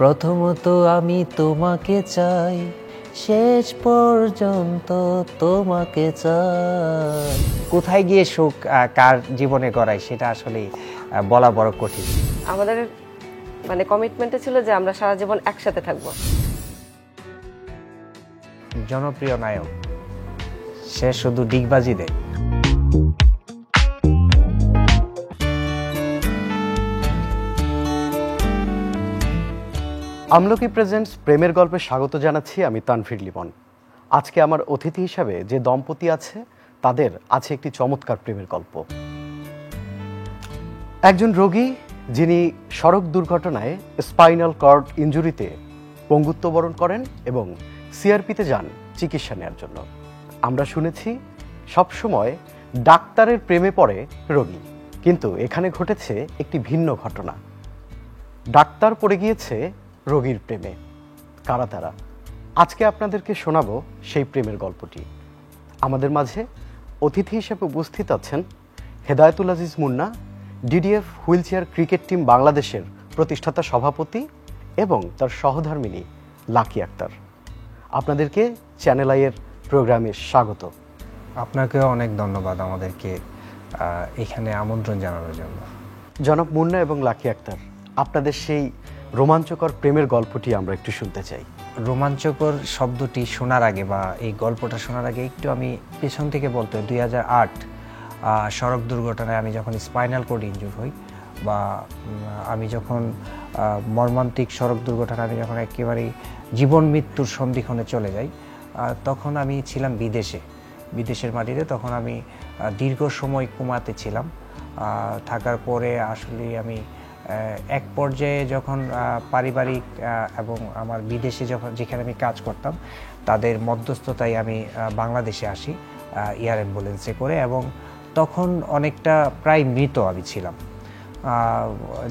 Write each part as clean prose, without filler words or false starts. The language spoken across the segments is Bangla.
প্রথমত আমি তোমাকে চাই, শেষ পর্যন্ত তোমাকে চাই। কোথায় গিয়ে সুখ কার জীবনে গড়ায় সেটা আসলে বলা বড় কঠিন। আমাদের মানে কমিটমেন্টে ছিল যে আমরা সারা জীবন একসাথে থাকবো। জনপ্রিয় নায়ক, সে শুধু ডিগবাজি দেয়। আমলকি প্রেজেন্টস প্রেমের গল্পে স্বাগত জানাচ্ছি আমি তানভীর লিমন। আজকে আমার অতিথি হিসাবে যে দম্পতি আছে তাদের আছে একটি চমৎকার প্রেমের গল্প। একজন রোগী যিনি সড়ক দুর্ঘটনায় স্পাইনাল কর্ড ইনজুরিতে পঙ্গুত্ব বরণ করেন এবং সিআরপিতে যান চিকিৎসা নেওয়ার জন্য। আমরা শুনেছি সবসময় ডাক্তারের প্রেমে পড়ে রোগী, কিন্তু এখানে ঘটেছে একটি ভিন্ন ঘটনা। ডাক্তার পড়ে গিয়েছে রোগীর প্রেমে। কারা তারা? আজকে আপনাদেরকে শোনাবো সেই প্রেমের গল্পটি। আমাদের মাঝে অতিথি হিসেবে উপস্থিত আছেন Hedayetul Aziz Munna, DDF wheelchair cricket team বাংলাদেশের প্রতিষ্ঠাতা সভাপতি, এবং তার সহধর্মিণী লাকি আক্তার। আপনাদেরকে চ্যানেল আইয়ের প্রোগ্রামে স্বাগত। আপনাকেও অনেক ধন্যবাদ আমাদেরকে এখানে আমন্ত্রণ জানানোর জন্য। জনাব মুন্না এবং লাকি আক্তার, আপনাদের সেই রোমাঞ্চকর প্রেমের গল্পটি আমরা একটু শুনতে চাই। রোমাঞ্চকর শব্দটি শোনার আগে বা এই গল্পটা শোনার আগে একটু আমি পেছন থেকে বলতে, 2008 সড়ক দুর্ঘটনায় আমি যখন স্পাইনাল কর্ড ইনজুর হই, বা আমি যখন মর্মান্তিক সড়ক দুর্ঘটনায় আমি যখন একেবারেই জীবন মৃত্যুর সন্ধিক্ষণে চলে যাই, তখন আমি ছিলাম বিদেশের মাটিতে। তখন আমি দীর্ঘ সময় কোমাতে ছিলাম। থাকার পরে আসলে আমি এক পর্যায়ে যখন পারিবারিক এবং আমার বিদেশে যেখানে আমি কাজ করতাম তাদের মধ্যস্থতায় আমি বাংলাদেশে আসি এয়ার অ্যাম্বুলেন্সে করে, এবং তখন অনেকটা প্রায় মৃত আমি ছিলাম।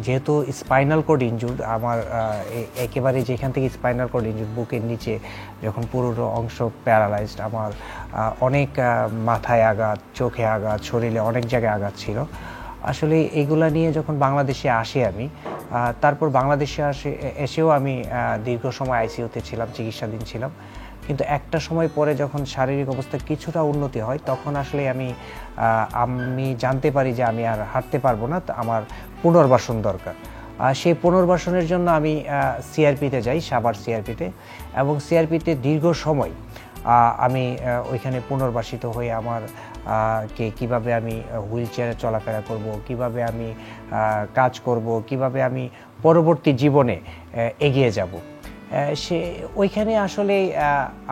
যেহেতু স্পাইনাল কর্ড ইনজুর্ড, আমার একেবারে যেখান থেকে স্পাইনাল কর্ড ইনজুর্ড বুকের নিচে যখন পুরো অংশ প্যারালাইজড, আমার অনেক মাথায় আঘাত, চোখে আঘাত, শরীরে অনেক জায়গায় আঘাত ছিল। আসলে এগুলা নিয়ে যখন বাংলাদেশে আসি আমি, তারপর বাংলাদেশে এসেও আমি দীর্ঘ সময় আইসিইউতে ছিলাম, চিকিৎসাধীন ছিলাম। কিন্তু একটা সময় পরে যখন শারীরিক অবস্থার কিছুটা উন্নতি হয়, তখন আসলে আমি জানতে পারি যে আমি আর হাঁটতে পারবো না, আমার পুনর্বাসন দরকার। সেই পুনর্বাসনের জন্য আমি সিআরপিতে যাই, সাভার সিআরপিতে, এবং সিআরপিতে দীর্ঘ সময় আমি ওইখানে পুনর্বাসিত হয়ে আমার কিভাবে আমি হুইল চেয়ারে চলাফেরা করব, কিভাবে আমি কাজ করব, কিভাবে আমি পরবর্তী জীবনে এগিয়ে যাব, সে ওইখানে আসলে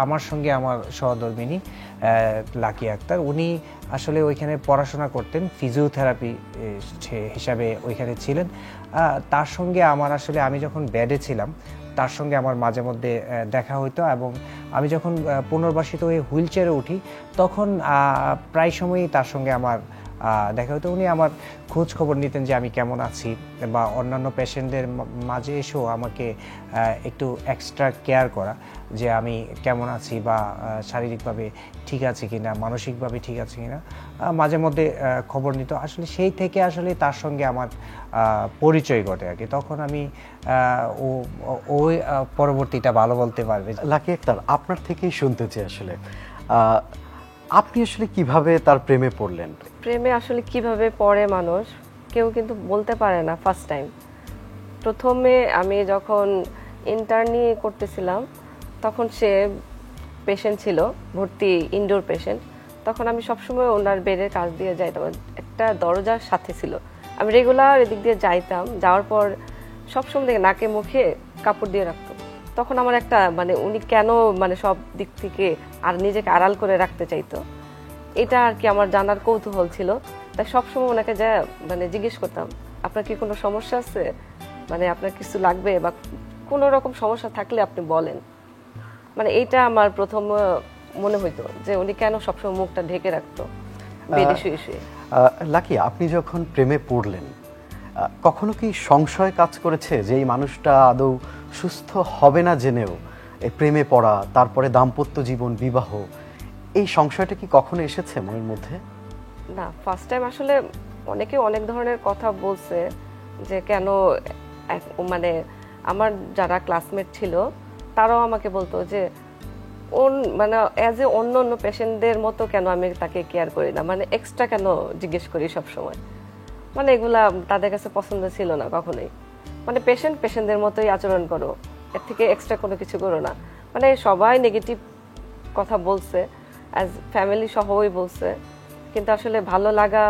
আমার সঙ্গে আমার সহধর্মিণী লাকি আক্তার, উনি আসলে ওইখানে পড়াশোনা করতেন, ফিজিওথেরাপি হিসাবে ওইখানে ছিলেন। তার সঙ্গে আমার আসলে আমি যখন বেডে ছিলাম তার সঙ্গে আমার মাঝে মধ্যে দেখা হইতো, এবং আমি যখন পুনর্বাসিত হয়ে হুইল চেয়ারে উঠি তখন প্রায় সময়ই তার সঙ্গে আমার দেখা হতো। উনি আমার খোঁজ খবর নিতেন যে আমি কেমন আছি, বা অন্যান্য পেশেন্টদের মাঝে এসেও আমাকে একটু এক্সট্রা কেয়ার করা যে আমি কেমন আছি, বা শারীরিকভাবে ঠিক আছে কিনা, মানসিকভাবে ঠিক আছে কিনা, মাঝে মধ্যে খবর নিত। আসলে সেই থেকে আসলে তার সঙ্গে আমার পরিচয় ঘটে আর কি। তখন আমি ওই পরবর্তীটা ভালো বলতে পারবে। লাকি আক্তার, আপনার থেকেই শুনতে চাই আসলে আপনি আসলে কিভাবে তার প্রেমে পড়লেন? প্রেমে আসলে কিভাবে পড়ে মানুষ কেউ কিন্তু বলতে পারে না। ফার্স্ট টাইম প্রথমে আমি যখন ইন্টার্নি করতেছিলাম তখন সে পেশেন্ট ছিল, ভর্তি ইনডোর পেশেন্ট। তখন আমি সবসময় ওনার বেডের কাছ দিয়ে যাইতাম, একটা দরজার সাথে ছিল, আমি রেগুলার এদিক দিয়ে যাইতাম। যাওয়ার পর সবসময় দেখে নাকে মুখে কাপড় দিয়ে রাখতো। তখন আমার একটা উনি কেন সব দিক থেকে আর নিজেকে আড়াল করে রাখতে চাইতো, এটা আর কি আমার জানার কৌতূহল ছিল। তাই সবসময় ওনাকে যা জিজ্ঞেস করতাম, আপনার কি কোনো সমস্যা আছে, আপনার কিছু লাগবে, বা কোনো রকম সমস্যা থাকলে আপনি বলেন। এইটা আমার প্রথম মনে হইতো যে উনি কেন সবসময় মুখটা ঢেকে রাখতো বেডে শুয়ে শুয়ে। লাকি, আপনি যখন প্রেমে পড়লেন কখনো কি সংশয় কাজ করেছে যে এই মানুষটা আদৌ সুস্থ হবে না জেনেও এই প্রেমে পড়া, তারপরে দাম্পত্য জীবন, বিবাহ, এই সংশয়টা কি কখনো এসেছে মনের মধ্যে? না, ফার্স্ট টাইম আসলে অনেকে অনেক ধরনের কথা বলছে যে কেন আমার যারা ক্লাসমেট ছিল তারাও আমাকে বলতো যে মানে অ্যাজ এ অন্য অন্য পেশেন্টদের মতো কেন আমি তাকে কেয়ার করি না, মানে এক্সট্রা কেন জিজ্ঞেস করি সব সময়, মানে এগুলা তাদের কাছে পছন্দ ছিল না কখনোই। মানে পেশেন্টদের মতোই আচরণ করো, এর থেকে এক্সট্রা কোনো কিছু করো না। মানে সবাই নেগেটিভ কথা বলছে, অ্যাজ ফ্যামিলি সহই বলছে, কিন্তু আসলে ভালো লাগা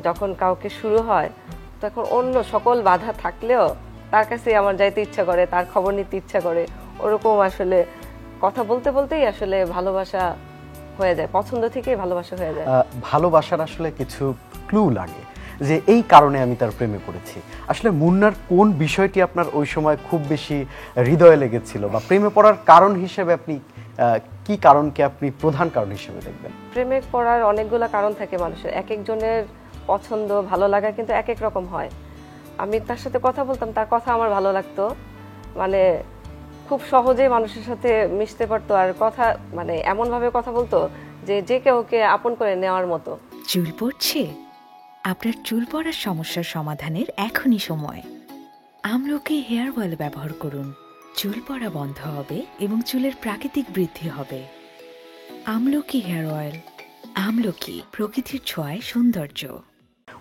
যখন কাউকে শুরু হয় তখন অন্য সকল বাধা থাকলেও তার কাছে আমার যাইতে ইচ্ছা করে, তার খবর নিতে ইচ্ছা করে। ওরকম আসলে কথা বলতে বলতেই আসলে ভালোবাসা হয়ে যায়, পছন্দ থেকেই ভালোবাসা হয়ে যায়। ভালোবাসার আসলে কিছু ক্লু লাগে যে এই কারণে আমি তার প্রেমে পড়েছি। আসলে মুন্নার কোন বিষয়টি আপনার ওই সময় খুব বেশি হৃদয়ে লেগেছিল, বা প্রেমে পড়ার কারণ হিসেবে আপনি কি কারণকে আপনি প্রধান কারণ হিসেবে দেখবেন? প্রেমে পড়ার অনেকগুলো কারণ থাকে মানুষের, এক একজনের পছন্দ ভালো লাগা কিন্তু এক এক রকম হয়। আমি তার সাথে কথা বলতাম, তার কথা আমার ভালো লাগতো, মানে খুব সহজেই মানুষের সাথে মিশতে পারতো, আর কথা মানে এমনভাবে কথা বলতো যে যে কেউকে আপন করে নেওয়ার মতো। চুল পড়ছে? আপনার চুল পড়ার সমস্যার সমাধানের এখনই সময়। আমলকি হেয়ার অয়েল ব্যবহার করুন। চুল পড়া বন্ধ হবে এবং চুলের প্রাকৃতিক বৃদ্ধি হবে। আমলকি হেয়ার অয়েল। আমলকি, প্রকৃতির ছোঁয়ায় সৌন্দর্য।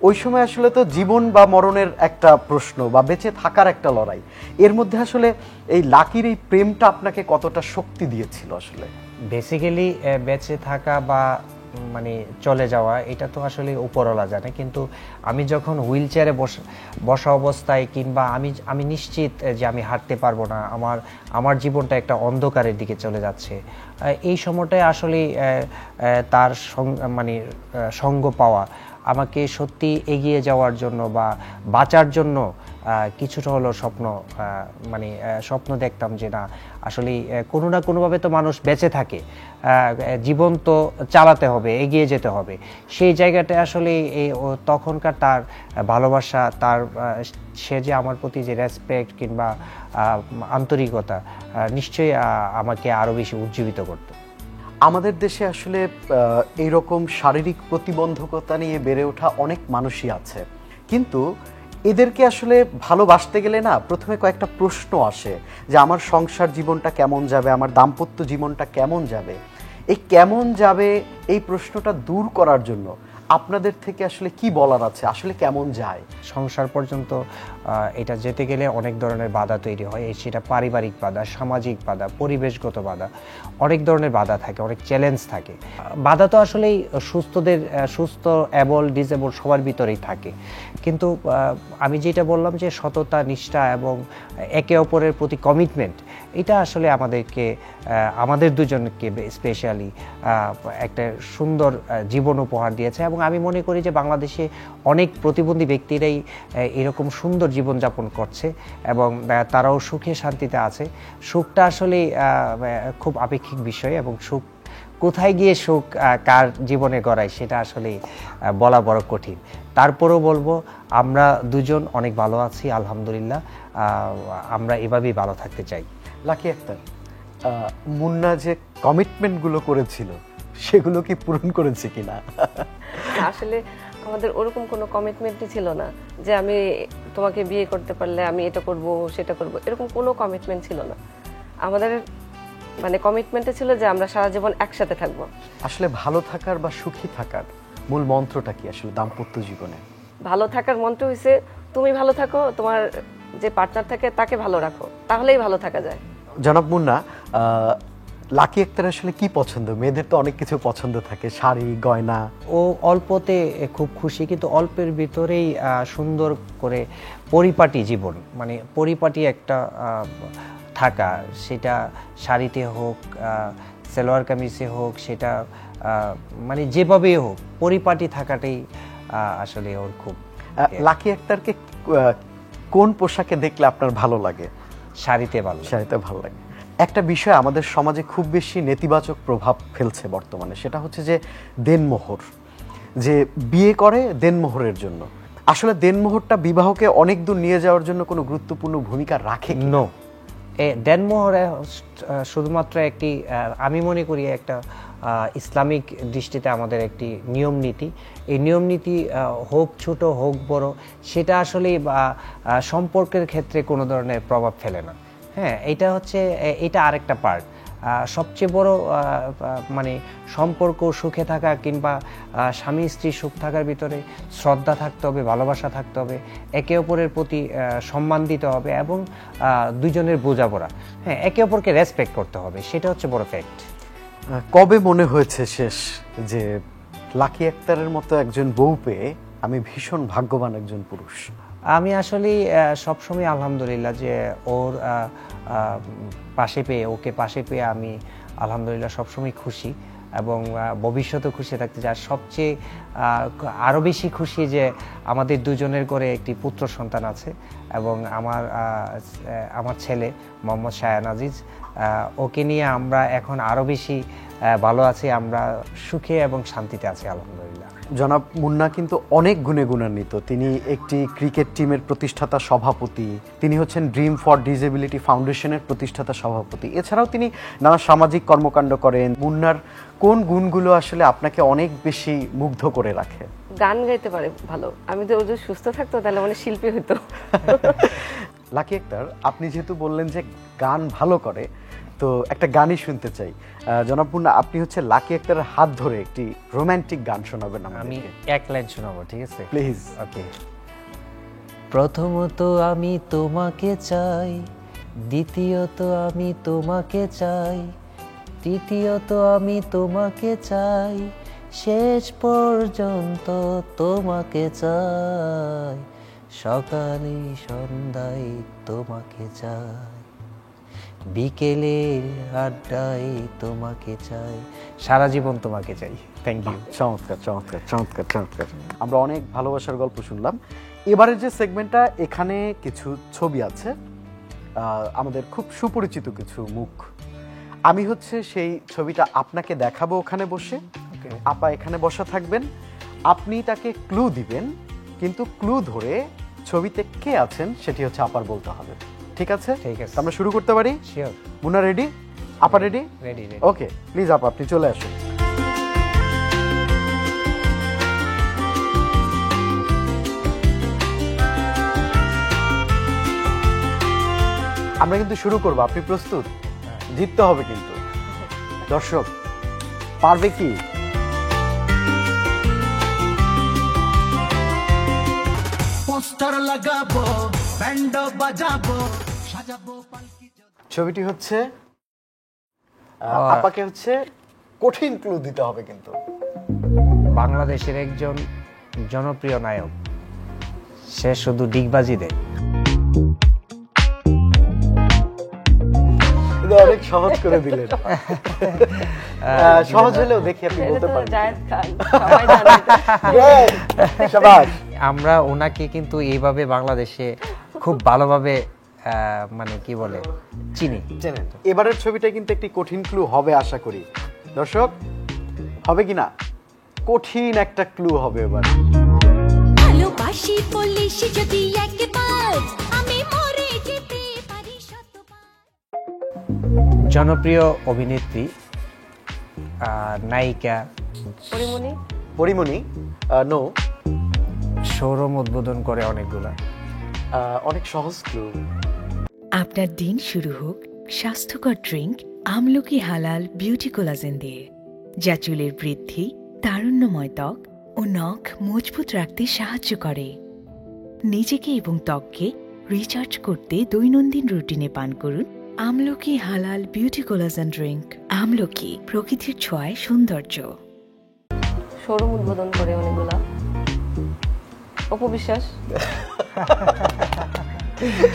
ওই সময় আসলে তো জীবন বা মরণের একটা প্রশ্ন, বা বেঁচে থাকার একটা লড়াই। এর মধ্যে আসলে এই লাকির এই প্রেমটা আপনাকে কতটা শক্তি দিয়েছিল? আসলে বেসিক্যালি বেঁচে থাকা বা মানে চলে যাওয়া এটা তো আসলে উপরওয়ালা জানে, কিন্তু আমি যখন হুইল চেয়ারে বসা অবস্থায়, কিংবা আমি নিশ্চিত যে আমি হাঁটতে পারবো না, আমার জীবনটা একটা অন্ধকারের দিকে চলে যাচ্ছে, এই সময়টায় আসলে তার মানে সঙ্গ পাওয়া আমাকে সত্যি এগিয়ে যাওয়ার জন্য বা বাঁচার জন্য কিছুটা হলো মানে স্বপ্ন দেখতাম যে না আসলে কোনো না কোনোভাবে তো মানুষ বেঁচে থাকে, জীবন তো চালাতে হবে, এগিয়ে যেতে হবে। সেই জায়গাটায় আসলে তখনকার তার ভালোবাসা, তার সে যে আমার প্রতি যে রেসপেক্ট কিংবা আন্তরিকতা নিশ্চয়ই আমাকে আরও বেশি উজ্জীবিত করতো। আমাদের দেশে আসলে এইরকম শারীরিক প্রতিবন্ধকতা নিয়ে বেড়ে ওঠা অনেক মানুষই আছে, কিন্তু এদেরকে আসলে ভালোবাসতে গেলে না প্রথমে কয়েকটা প্রশ্ন আসে যে আমার সংসার জীবনটা কেমন যাবে, আমার দাম্পত্য জীবনটা কেমন যাবে। এই কেমন যাবে এই প্রশ্নটা দূর করার জন্য আপনাদের থেকে আসলে কি বলার আছে? আসলে কেমন যায়? সংসার পর্যন্ত এটা যেতে গেলে অনেক ধরনের বাধা তৈরি হয়, সেটা পারিবারিক বাধা, সামাজিক বাধা, পরিবেশগত বাধা, অনেক ধরনের বাধা থাকে, অনেক চ্যালেঞ্জ থাকে। বাধা তো আসলেই সুস্থ অ্যাবল ডিসেবল সবার ভিতরেই থাকে, কিন্তু আমি যেটা বললাম যে সততা, নিষ্ঠা এবং একে অপরের প্রতি কমিটমেন্ট, এটা আসলে আমাদের দুজনকে স্পেশালি একটা সুন্দর জীবন উপহার দিয়েছে। এবং আমি মনে করি যে বাংলাদেশে অনেক প্রতিবন্ধী ব্যক্তিরাই এরকম সুন্দর জীবনযাপন করছে এবং তারাও সুখে শান্তিতে আছে। সুখটা আসলে খুব আপেক্ষিক বিষয়, এবং সুখ কোথায় গিয়ে সুখ কার জীবনে গড়ায় সেটা আসলে বলা বড় কঠিন। তারপরেও বলবো আমরা দুজন অনেক ভালো আছি আলহামদুলিল্লাহ, আমরা এভাবেই ভালো থাকতে চাই। লাকি আক্তার, মুন্না যে কমিটমেন্টগুলো করেছিল সেগুলো কি পূরণ করেছে কিনা? আসলে আমাদের ওরকম কোনো কমিটমেন্টই ছিল না যে আমি তোমাকে বিয়ে করতে পারলে আমি এটা করব সেটা করব, এরকম কোনো কমিটমেন্ট ছিল না আমাদের। মানে কমিটমেন্টে ছিল যে আমরা সারা জীবন একসাথে থাকবো। আসলে ভালো থাকার বা সুখী থাকার মূল মন্ত্রটা কি আসলে দাম্পত্য জীবনে? ভালো থাকার মন্ত্র হইছে তুমি ভালো থাকো, তোমার যে পার্টনার থাকে তাকে ভালো রাখো, তাহলেই ভালো থাকা যায়। জনাব মুন্না, লাকি আক্তার আসলে কি পছন্দ? মেয়েদের তো অনেক কিছু পছন্দ থাকে, শাড়ি, গয়না। ও অল্পতে খুব খুশি, কিন্তু অল্পের ভিতরেই সুন্দর করে পরিপাটি জীবন, মানে পরিপাটি একটা থাকা, সেটা শাড়িতে হোক, সালোয়ার কামিজে হোক, সেটা মানে যেভাবেই হোক পরিপাটি থাকাটাই আসলে ওর খুব। লাকি আক্তারকে কোন পোশাকে দেখলে আপনার ভালো লাগে? শাড়িতে ভালো। শাড়িতে ভালো লাগে। একটা বিষয় আমাদের সমাজে খুব বেশি নেতিবাচক প্রভাব ফেলছে বর্তমানে, সেটা হচ্ছে যে দেনমোহর, যে বিয়ে করে দেনমোহরের জন্য। আসলে দেনমোহরটা বিবাহকে অনেক দূর নিয়ে যাওয়ার জন্য কোনো গুরুত্বপূর্ণ ভূমিকা রাখে? নো, দেনমোহরে শুধুমাত্র একটি আমি মনে করি একটা ইসলামিক দৃষ্টিতে আমাদের একটি নিয়ম নীতি। এই নিয়ম নীতি হোক ছোট হোক বড়, সেটা আসলে সম্পর্কের ক্ষেত্রে কোনো ধরনের প্রভাব ফেলে না। হ্যাঁ, এটা আরেকটা পার্ট। সবচেয়ে বড় মানে সম্পর্ক সুখে থাকা কিংবা স্বামী স্ত্রী সুখ থাকার ভিতরে শ্রদ্ধা থাকতে হবে, ভালোবাসা থাকতে হবে, একে অপরের প্রতি সম্মান দিতে হবে এবং দুইজনের বোঝাপড়া, হ্যাঁ, একে অপরকে রেসপেক্ট করতে হবে, সেটা হচ্ছে বড় ফ্যাক্ট। কবে মনে হয়েছে শেষ যে লাকি আক্তারের মতো একজন বউ পেয়ে আমি ভীষণ ভাগ্যবান একজন পুরুষ? আমি আসলে সবসময় আলহামদুলিল্লাহ যে ওর ওকে পাশে পেয়ে আমি আলহামদুলিল্লাহ সবসময় খুশি এবং ভবিষ্যতেও খুশি থাকতে চাই। আর সবচেয়ে আরও বেশি খুশি যে আমাদের দুজনের করে একটি পুত্র সন্তান আছে এবং আমার ছেলে মোহাম্মদ শায়ান আজিজ, ওকে নিয়ে আমরা এখন আরও বেশি ভালো আছি, আমরা সুখে এবং শান্তিতে আছি আলহামদুলিল্লাহ। জনাব মুন্না কিন্তু অনেক গুণে গুণান্বিত। তিনি একটি ক্রিকেট টিমের প্রতিষ্ঠাতা সভাপতি, তিনি হচ্ছেন ড্রিম ফর ডিসেবিলিটি ফাউন্ডেশনের প্রতিষ্ঠাতা সভাপতি, এছাড়াও তিনি নানা সামাজিক কর্মকাণ্ড করেন। মুন্নার কোন গুণগুলো আসলে আপনাকে অনেক বেশি মুগ্ধ করে রাখে? গান গাইতে পারে ভালো। আমি তো যদি সুস্থ থাকতো তাহলে মানে শিল্পী হতো। লাকি আক্তার, আপনি যেহেতু বললেন যে গান ভালো করে, তো একটা গানই শুনতে চাই। জনাব মুন্না, আপনি হচ্ছে লাকি আক্তারের হাত ধরে একটি রোমান্টিক গান শোনাবেন আমি আমাদেরকে। এক লাইন শোনাবো, ঠিক আছে? প্লিজ। ওকে। প্রথমত আমি তোমাকে চাই, দ্বিতীয়ত আমি তোমাকে চাই, তৃতীয়ত আমি তোমাকে চাই, শেষ পর্যন্ত তোমাকে চাই, সকালে সন্ধ্যায় তোমাকে চাই, বিকেলে আড্ডায় তোমাকে চাই, সারা জীবন তোমাকে চাই। Thank you. চমৎকার চমৎকার চমৎকার চমৎকার। আমরা অনেক ভালোবাসার গল্প শুনলাম। এবারের যে সেগমেন্টটা, এখানে কিছু ছবি আছে, আমাদের খুব সুপরিচিত কিছু মুখ। আমি হচ্ছে সেই ছবিটা আপনাকে দেখাবো ওখানে বসে, আপা এখানে বসা থাকবেন, আপনি তাকে ক্লু দিবেন, কিন্তু ক্লু ধরে ছবিতে কে আছেন সেটি হচ্ছে আপার বলতে হবে। ঠিক আছে? ঠিক আছে। আমরা শুরু করতে পারি? শিওর। মুন্না রেডি? আপা রেডি? রেডি। ওকে, প্লিজ আপা আপনি চলে আসুন। আমরা কিন্তু শুরু করব, আপনি প্রস্তুত? জিততে হবে কিন্তু। দর্শক পারবে কি? পোস্টার লাগাবো, ব্যান্ড বাজাবো, সাজাবো পালকি। ছবিটি হচ্ছে আপাকে হচ্ছে কঠিন ক্লু দিতে হবে কিন্তু। বাংলাদেশের একজন জনপ্রিয় নায়ক, সে শুধু ডিগবাজি দেয়। অনেক সহজ করে দিলেন। সহজ হলেও দেখি আপনি বলতে পারেন। জায়েদ খান, সবাই জানে। শাবাশ। আমরা ওনাকে কিন্তু এইভাবে বাংলাদেশে খুব ভালোভাবে মানে কি বলে চিনি। জানেন, এবারের ছবিটা কিন্তু একটি কঠিন ক্লু হবে আশা করি। দর্শক, হবে কিনা? কঠিন একটা ক্লু হবে এবার। ভালোবাসি পুলিশ যদি একবার, আমি মরে যেতে পারি শতবার। জনপ্রিয় অভিনেত্রী, নায়িকা, পরিমণি। পরিমণি? নো। শোরুম উদ্বোধন করে অনেকগুলা। অনেক সহজ ক্লু। আপনার দিন শুরু হোক স্বাস্থ্যকর ড্রিঙ্ক আমলকি হালাল বিউটি কোলাজেন দিয়ে, যা চুলের বৃদ্ধি, তারুণ্যময় ত্বক ও নখ মজবুত রাখতে সাহায্য করে। নিজেকে এবং ত্বককে রিচার্জ করতে দৈনন্দিন রুটিনে পান করুন আমলকি হালাল বিউটি কোলাজেন ড্রিঙ্ক। আমলকি, প্রকৃতির ছোঁয়ায় সৌন্দর্য। শোরুম উদ্বোধন করে অনেকগুলা। অপবিশ্বাস।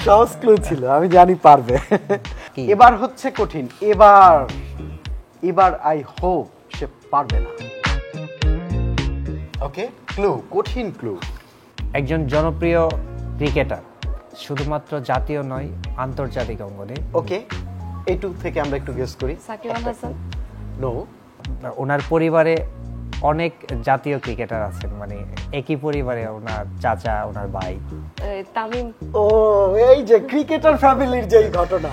সহজ ক্লু ছিল, আমি জানি পারবে। কি? এবার হচ্ছে কঠিন। এবার আই হোপ সে পারবে না। ওকে, ক্লু, কঠিন ক্লু। একজন জনপ্রিয় ক্রিকেটার, শুধুমাত্র জাতীয় নয় আন্তর্জাতিক অঙ্গনে। ওকে, এইটুক থেকে আমরা একটু গেস করি। সাকিব আল হাসান। নো। ওনার পরিবারে অনেক জাতীয় ক্রিকেটার আছেন, মানে একই পরিবারে ওনার চাচা, ওনার ভাই। তামিম। ও এই যে ক্রিকেটার ফ্যামিলির যেই ঘটনা,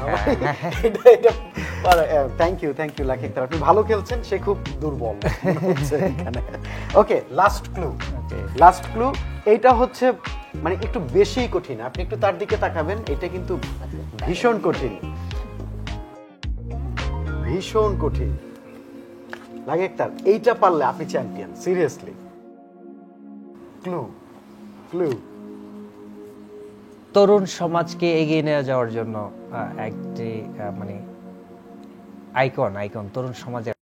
এটা থ্যাংক ইউ লাকি আক্তার, আপনি ভালো খেলছেন, সে খুব দুর্বল হচ্ছে এখানে। ওকে, লাস্ট ক্লু এইটা হচ্ছে মানে একটু বেশি কঠিন, আপনি একটু তার দিকে তাকাবেন, এটা কিন্তু ভীষণ কঠিন, ভীষণ কঠিন। লাগে আক্তার, এইটা পারলে আপনি চ্যাম্পিয়ন, সিরিয়াসলি। ক্লু তরুণ সমাজকে এগিয়ে নিয়ে যাওয়ার জন্য একটি মানে আইকন তরুণ সমাজের।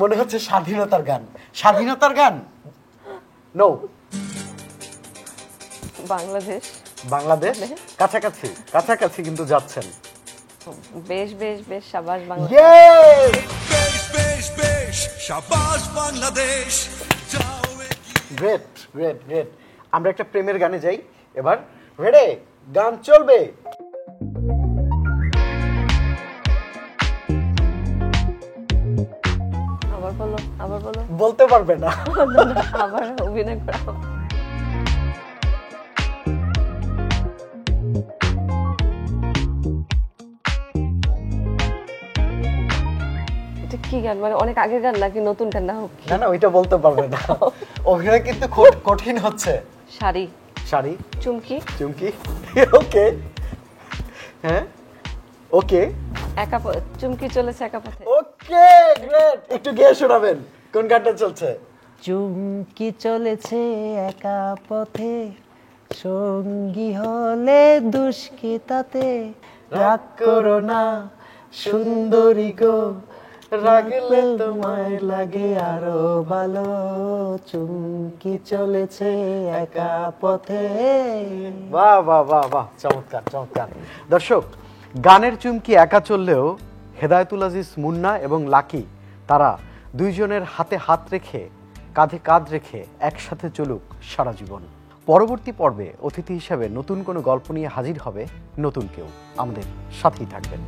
মনে হচ্ছে স্বাধীনতার গান। নো, বাংলাদেশ কাছাকাছি কিন্তু যাচ্ছেন। বেশ শাবাশ বাংলাদেশ। বেশ শাবাশ বাংলাদেশ, যাও গ্রেট। আমরা একটা প্রেমের গানে যাই এবার। রেডি, গান চলবে। আবার বলো। বলতে পারবে না। আবার অভিনয় করো। এটা কি গান, মানে অনেক আগের গান নাকি নতুন গান? না ওইটা বলতে পারবে না। অভিনয় কিন্তু কঠিন হচ্ছে। শাড়ি চুমকি। ওকে, হ্যাঁ ওকে, চুমকি চলেছে একা পথে। ওকে গ্রেট, একটু গেয়ে শোনাবেন কোন গানটা চলছে? চুমকি চলেছে একা পথে, সঙ্গী হলে দুষ্কৃতাতে, রাগ করো না সুন্দরী গো, রাগলে তোমায় লাগে আরো ভালো, চুমকি চলেছে একা পথে। বাহ, চমৎকার। দর্শক, গানের চুমকি একা চললেও হেদায়েতুল আজিজ মুন্না এবং লাকি তারা দুইজনের হাতে হাত রেখে, কাঁধে কাঁধ রেখে একসাথে চলুক সারা জীবন। পরবর্তী পর্বে অতিথি হিসেবে নতুন কোনো গল্প নিয়ে হাজির হবে নতুন কেউ, আমাদের সাথেই থাকবেন।